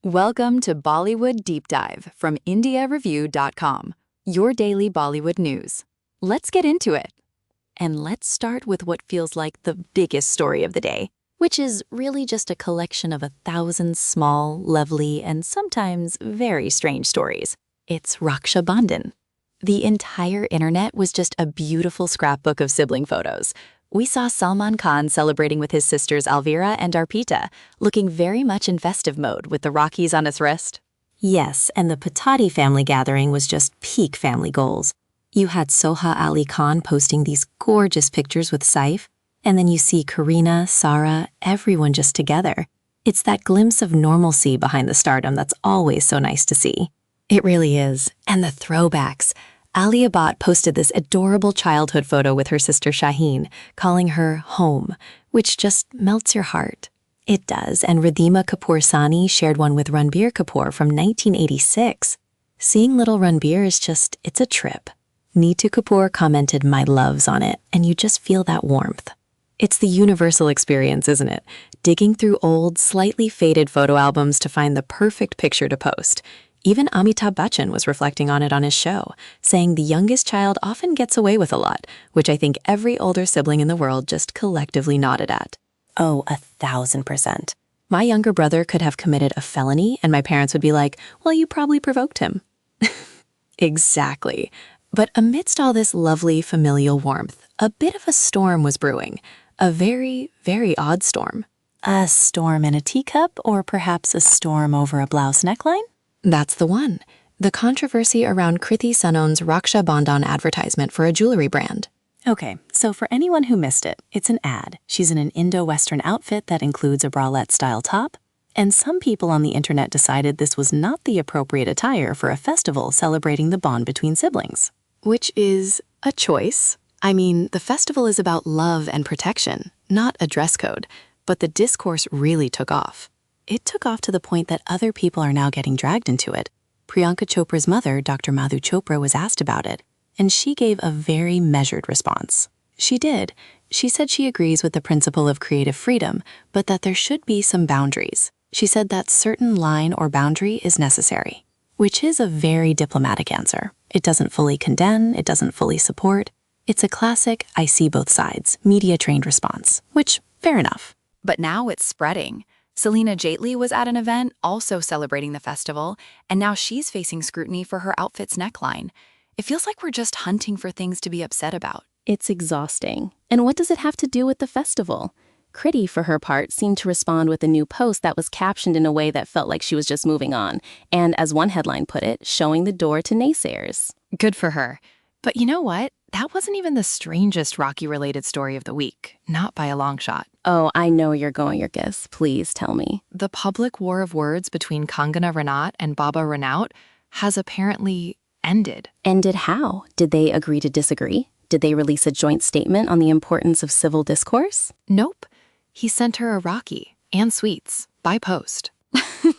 Welcome to Bollywood Deep Dive from IndiaReview.com, your daily Bollywood news. Let's get into it. And let's start with what feels like the biggest story of the day, which is really just a collection of 1,000 small, lovely, and sometimes very strange stories. It's Raksha Bandhan. The entire internet was just a beautiful scrapbook of sibling photos. We saw Salman Khan celebrating with his sisters Alvira and Arpita, looking very much in festive mode with the Rakis on his wrist. Yes, and the Patati family gathering was just peak family goals. You had Soha Ali Khan posting these gorgeous pictures with Saif, and then you see Kareena, Sara, everyone just together. It's that glimpse of normalcy behind the stardom that's always so nice to see. It really is. And the throwbacks. Alia Bhatt posted this adorable childhood photo with her sister Shaheen, calling her home, which just melts your heart. It does, and Ridhima Kapoor Sani shared one with Ranveer Kapoor from 1986. Seeing little Ranveer is just, it's a trip. Neetu Kapoor commented "my loves" on it, and you just feel that warmth. It's the universal experience, isn't it? Digging through old, slightly faded photo albums to find the perfect picture to post. Even Amitabh Bachchan was reflecting on it on his show, saying the youngest child often gets away with a lot, which I think every older sibling in the world just collectively nodded at. Oh, 1,000%. My younger brother could have committed a felony, and my parents would be like, well, you probably provoked him. Exactly. But amidst all this lovely familial warmth, a bit of a storm was brewing. A very, very odd storm. A storm in a teacup, or perhaps a storm over a blouse neckline? That's the one. The controversy around Kriti Sanon's Raksha Bandhan advertisement for a jewelry brand. Okay, so for anyone who missed it, it's an ad. She's in an Indo-Western outfit that includes a bralette-style top, and some people on the internet decided this was not the appropriate attire for a festival celebrating the bond between siblings. Which is a choice. I mean, the festival is about love and protection, not a dress code, but the discourse really took off. It took off to the point that other people are now getting dragged into it. Priyanka Chopra's mother, Dr. Madhu Chopra, was asked about it, and she gave a very measured response. She did. She said she agrees with the principle of creative freedom, but that there should be some boundaries. She said that certain line or boundary is necessary, which is a very diplomatic answer. It doesn't fully condemn, it doesn't fully support. It's a classic, I see both sides, media-trained response, which, fair enough. But now it's spreading. Selena Jaitley was at an event also celebrating the festival, and now she's facing scrutiny for her outfit's neckline. It feels like we're just hunting for things to be upset about. It's exhausting. And what does it have to do with the festival? Kriti, for her part, seemed to respond with a new post that was captioned in a way that felt like she was just moving on, and as one headline put it, showing the door to naysayers. Good for her. But you know what? That wasn't even the strangest Rocky-related story of the week, not by a long shot. Oh, I know you're going your guess. Please tell me. The public war of words between Kangana Ranaut and Baba Ranaut has apparently ended. Ended how? Did they agree to disagree? Did they release a joint statement on the importance of civil discourse? Nope. He sent her a Rocky and sweets by post.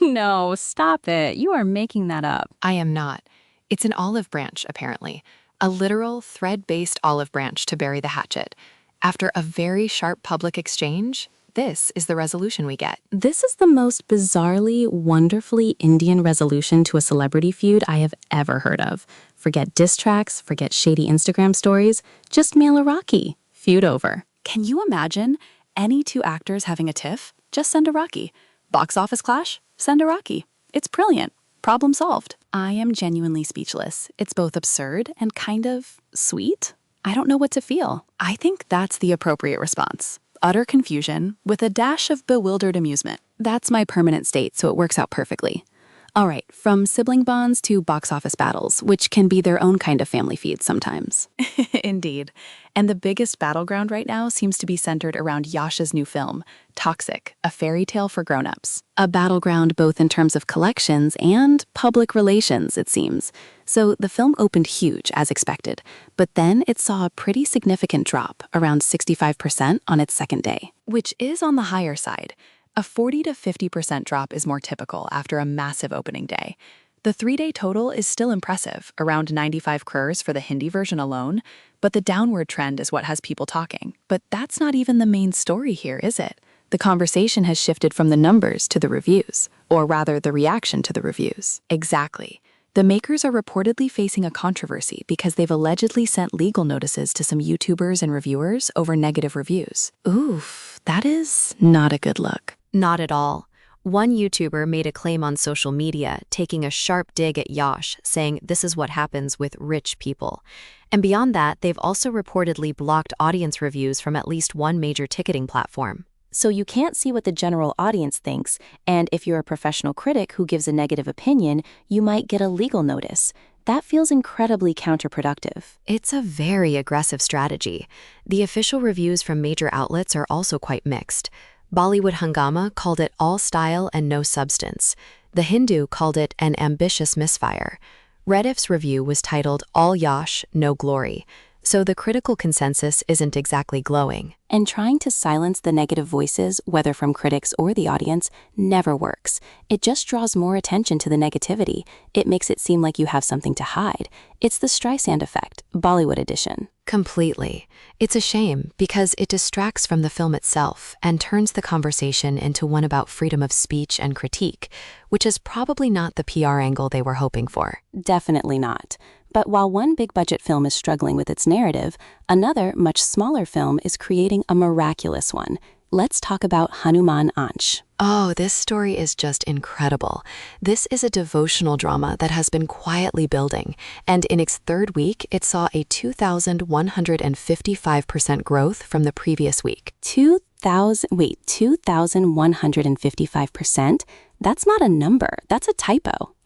No, stop it. You are making that up. I am not. It's an olive branch, apparently. A literal thread-based olive branch to bury the hatchet. After a very sharp public exchange, this is the resolution we get. This is the most bizarrely, wonderfully Indian resolution to a celebrity feud I have ever heard of. Forget diss tracks, forget shady Instagram stories, just mail a Rocky. Feud over. Can you imagine any two actors having a tiff? Just send a Rocky. Box office clash? Send a Rocky. It's brilliant. Problem solved. I am genuinely speechless. It's both absurd and kind of sweet. I don't know what to feel. I think that's the appropriate response. Utter confusion with a dash of bewildered amusement. That's my permanent state, so it works out perfectly. All right, from sibling bonds to box office battles, which can be their own kind of family feud sometimes. Indeed. And the biggest battleground right now seems to be centered around Yash's new film, Toxic, a fairy tale for grown-ups. A battleground both in terms of collections and public relations, it seems. So the film opened huge, as expected, but then it saw a pretty significant drop, around 65% on its second day, which is on the higher side. A 40 to 50% drop is more typical after a massive opening day. The 3-day total is still impressive, around 95 crores for the Hindi version alone, but the downward trend is what has people talking. But that's not even the main story here, is it? The conversation has shifted from the numbers to the reviews, or rather the reaction to the reviews. Exactly. The makers are reportedly facing a controversy because they've allegedly sent legal notices to some YouTubers and reviewers over negative reviews. Oof, that is not a good look. Not at all. One YouTuber made a claim on social media, taking a sharp dig at Yash, saying this is what happens with rich people. And beyond that, they've also reportedly blocked audience reviews from at least one major ticketing platform. So you can't see what the general audience thinks, and if you're a professional critic who gives a negative opinion, you might get a legal notice. That feels incredibly counterproductive. It's a very aggressive strategy. The official reviews from major outlets are also quite mixed. Bollywood Hungama called it all style and no substance. The Hindu called it an ambitious misfire. Rediff's review was titled All Yash, No Glory. So the critical consensus isn't exactly glowing. And trying to silence the negative voices, whether from critics or the audience, never works. It just draws more attention to the negativity. It makes it seem like you have something to hide. It's the Streisand effect, Bollywood edition. Completely. It's a shame because it distracts from the film itself and turns the conversation into one about freedom of speech and critique, which is probably not the PR angle they were hoping for. Definitely not. But while one big-budget film is struggling with its narrative, another, much smaller film is creating a miraculous one. Let's talk about Hanuman Ansh. Oh, this story is just incredible. This is a devotional drama that has been quietly building, and in its third week, it saw a 2,155% growth from the previous week. 2,155%? That's not a number, that's a typo.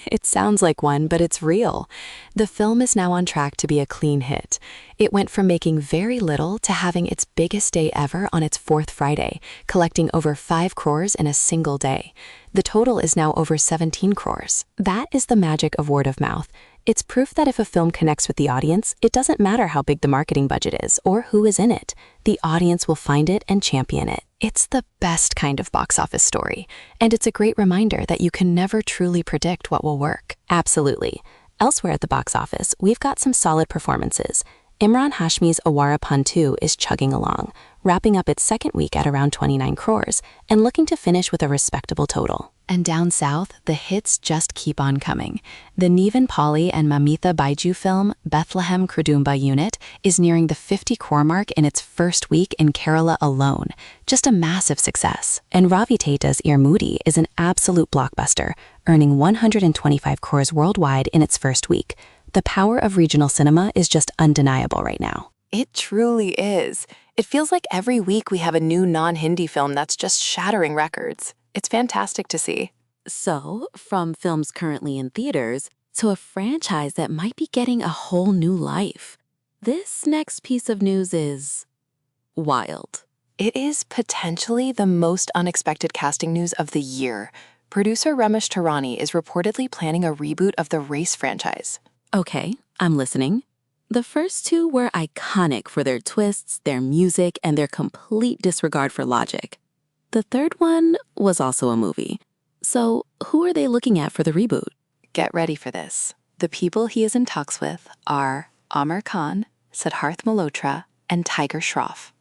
It sounds like one, but it's real. The film is now on track to be a clean hit. It went from making very little to having its biggest day ever on its fourth Friday, collecting over 5 crores in a single day. The total is now over 17 crores. That is the magic of word of mouth. It's proof that if a film connects with the audience, it doesn't matter how big the marketing budget is or who is in it. The audience will find it and champion it. It's the best kind of box office story, and it's a great reminder that you can never truly predict what will work. Absolutely. Elsewhere at the box office, we've got some solid performances. Imran Hashmi's Awara Pun 2 is chugging along, wrapping up its second week at around 29 crores and looking to finish with a respectable total. And down south, the hits just keep on coming. The Nevan Pali and Mamitha Baiju film, Bethlehem Kudumba Unit, is nearing the 50 crore mark in its first week in Kerala alone. Just a massive success. And Ravi Teta's Irmudi is an absolute blockbuster, earning 125 crores worldwide in its first week. The power of regional cinema is just undeniable right now. It truly is. It feels like every week we have a new non-Hindi film that's just shattering records. It's fantastic to see. So, from films currently in theaters to a franchise that might be getting a whole new life. This next piece of news is wild. It is potentially the most unexpected casting news of the year. Producer Ramesh Tarani is reportedly planning a reboot of the Race franchise. Okay, I'm listening. The first two were iconic for their twists, their music, and their complete disregard for logic. The third one was also a movie. So, who are they looking at for the reboot? Get ready for this. The people he is in talks with are Amar Khan, Siddharth Malhotra, and Tiger Shroff.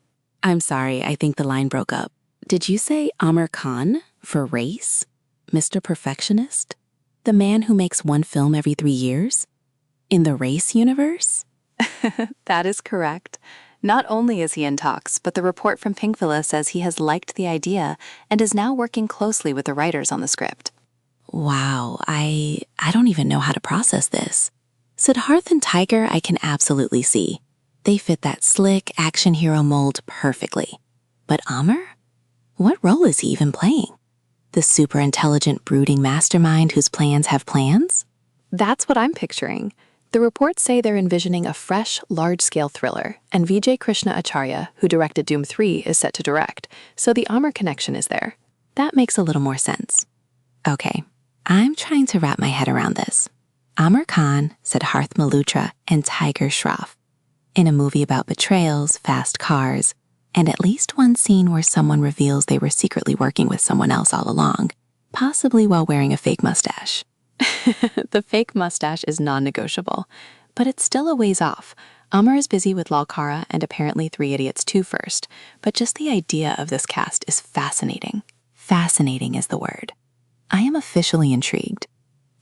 I'm sorry, I think the line broke up. Did you say Amar Khan for Race? Mr. Perfectionist? The man who makes one film every 3 years? In the Race universe? That is correct. Not only is he in talks, but the report from Pinkvilla says he has liked the idea and is now working closely with the writers on the script. Wow, I don't even know how to process this. Siddharth and Tiger I can absolutely see. They fit that slick action hero mold perfectly. But Amar? What role is he even playing? The super intelligent brooding mastermind whose plans have plans? That's what I'm picturing. The reports say they're envisioning a fresh, large-scale thriller, and Vijay Krishna Acharya, who directed Doom 3, is set to direct, so the Amar connection is there. That makes a little more sense. Okay, I'm trying to wrap my head around this. Amar Khan, Siddharth Malhotra, and Tiger Shroff. In a movie about betrayals, fast cars, and at least one scene where someone reveals they were secretly working with someone else all along, possibly while wearing a fake mustache. The fake mustache is non-negotiable, but it's still a ways off. Amar is busy with Lalkara and apparently 3 Idiots 2 first, but just the idea of this cast is fascinating. Fascinating is the word. I am officially intrigued.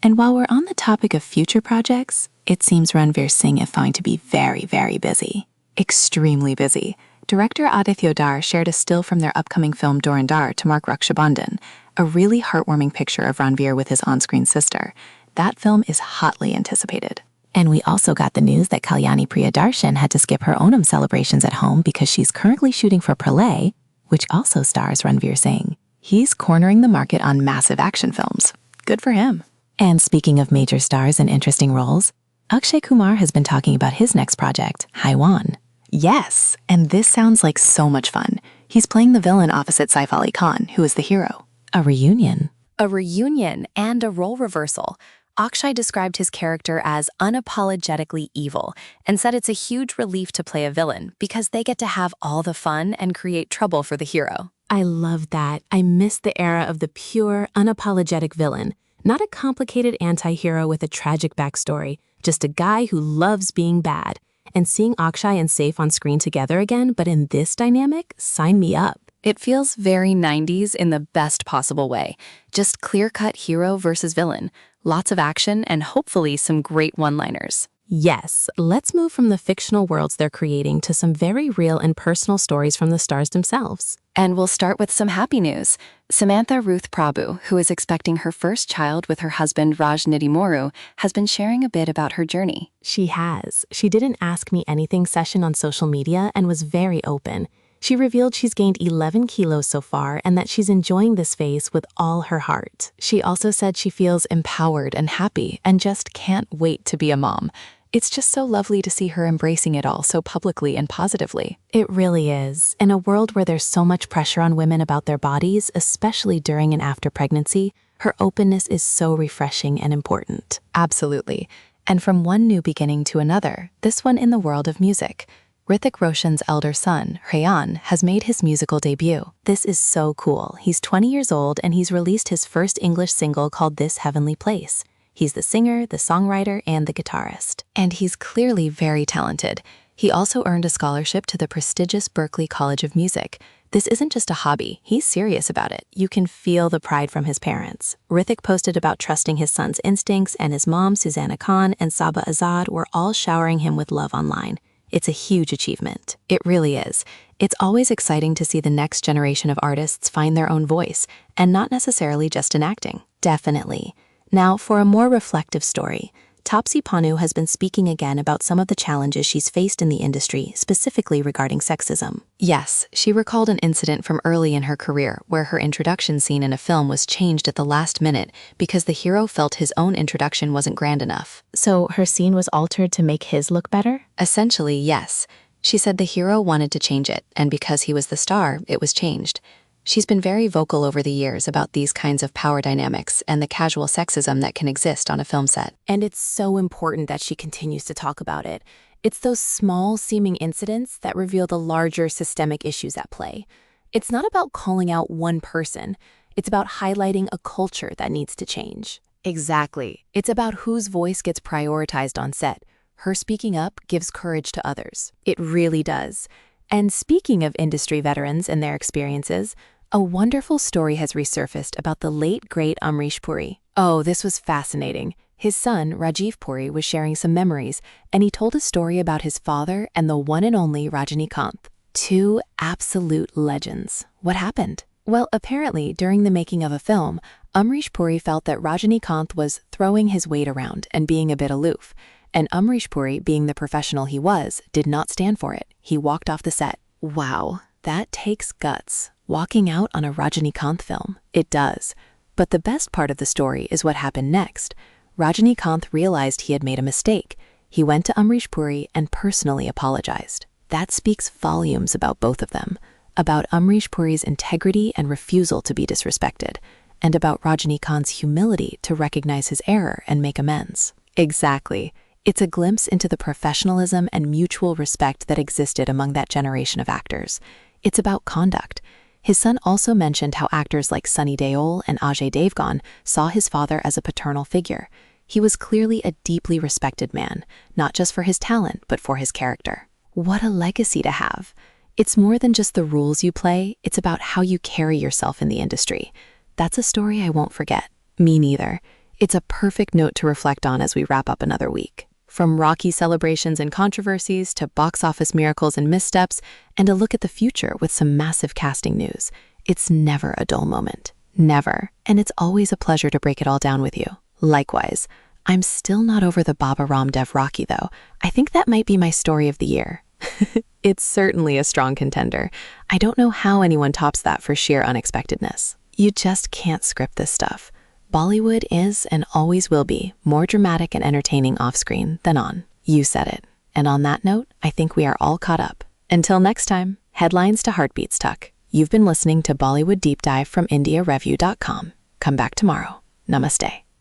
And while we're on the topic of future projects, it seems Ranveer Singh is going to be very, very busy. Extremely busy. Director Aditya Dar shared a still from their upcoming film Dhurandhar to mark Raksha Bandhan, a really heartwarming picture of Ranveer with his on-screen sister. That film is hotly anticipated. And we also got the news that Kalyani Priyadarshan had to skip her Onam celebrations at home because she's currently shooting for Pralay, which also stars Ranveer Singh. He's cornering the market on massive action films. Good for him. And speaking of major stars and interesting roles, Akshay Kumar has been talking about his next project, Haiwan. Yes, and this sounds like so much fun. He's playing the villain opposite Saif Ali Khan, who is the hero. A reunion. A reunion and a role reversal. Akshay described his character as unapologetically evil and said it's a huge relief to play a villain because they get to have all the fun and create trouble for the hero. I love that. I miss the era of the pure, unapologetic villain. Not a complicated anti-hero with a tragic backstory, just a guy who loves being bad. And seeing Akshay and Saif on screen together again, but in this dynamic, sign me up. It feels very 90s in the best possible way. Just clear-cut hero versus villain. Lots of action and hopefully some great one-liners. Yes, let's move from the fictional worlds they're creating to some very real and personal stories from the stars themselves. And we'll start with some happy news. Samantha Ruth Prabhu, who is expecting her first child with her husband Raj Nidimoru, has been sharing a bit about her journey. She has. She did an Ask Me Anything session on social media and was very open. She revealed she's gained 11 kilos so far and that she's enjoying this phase with all her heart. She also said she feels empowered and happy and just can't wait to be a mom. It's just so lovely to see her embracing it all so publicly and positively. It really is. In a world where there's so much pressure on women about their bodies, especially during and after pregnancy, her openness is so refreshing and important. Absolutely. And from one new beginning to another, this one in the world of music. Hrithik Roshan's elder son, Rayan, has made his musical debut. This is so cool. He's 20 years old and he's released his first English single called This Heavenly Place. He's the singer, the songwriter, and the guitarist. And he's clearly very talented. He also earned a scholarship to the prestigious Berklee College of Music. This isn't just a hobby. He's serious about it. You can feel the pride from his parents. Hrithik posted about trusting his son's instincts, and his mom, Susanna Khan, and Saba Azad were all showering him with love online. It's a huge achievement. It really is. It's always exciting to see the next generation of artists find their own voice, and not necessarily just in acting. Definitely. Now, for a more reflective story, Taapsee Pannu has been speaking again about some of the challenges she's faced in the industry, specifically regarding sexism. Yes, she recalled an incident from early in her career where her introduction scene in a film was changed at the last minute because the hero felt his own introduction wasn't grand enough. So her scene was altered to make his look better? Essentially, yes. She said the hero wanted to change it, and because he was the star, it was changed. She's been very vocal over the years about these kinds of power dynamics and the casual sexism that can exist on a film set. And it's so important that she continues to talk about it. It's those small seeming incidents that reveal the larger systemic issues at play. It's not about calling out one person. It's about highlighting a culture that needs to change. Exactly. It's about whose voice gets prioritized on set. Her speaking up gives courage to others. It really does. And speaking of industry veterans and their experiences, a wonderful story has resurfaced about the late, great Amrish Puri. Oh, this was fascinating. His son, Rajiv Puri, was sharing some memories, and he told a story about his father and the one and only Rajinikanth. Two absolute legends. What happened? Well, apparently, during the making of a film, Amrish Puri felt that Rajinikanth was throwing his weight around and being a bit aloof. And Amrish Puri, being the professional he was, did not stand for it. He walked off the set. Wow, that takes guts. Walking out on a Rajinikanth film. It does. But the best part of the story is what happened next. Rajinikanth realized he had made a mistake. He went to Amrish Puri and personally apologized. That speaks volumes about both of them. About Amrish Puri's integrity and refusal to be disrespected. And about Rajinikanth's humility to recognize his error and make amends. Exactly. It's a glimpse into the professionalism and mutual respect that existed among that generation of actors. It's about conduct. His son also mentioned how actors like Sunny Deol and Ajay Devgan saw his father as a paternal figure. He was clearly a deeply respected man, not just for his talent, but for his character. What a legacy to have. It's more than just the rules you play, it's about how you carry yourself in the industry. That's a story I won't forget. Me neither. It's a perfect note to reflect on as we wrap up another week. From Rocky celebrations and controversies to box office miracles and missteps, and a look at the future with some massive casting news. It's never a dull moment. Never. And it's always a pleasure to break it all down with you. Likewise. I'm still not over the Baba Ramdev Rocky, though. I think that might be my story of the year. It's certainly a strong contender. I don't know how anyone tops that for sheer unexpectedness. You just can't script this stuff. Bollywood is and always will be more dramatic and entertaining off-screen than on. You said it. And on that note, I think we are all caught up. Until next time, headlines to heartbeats tuck. You've been listening to Bollywood Deep Dive from IndiaReview.com. Come back tomorrow. Namaste.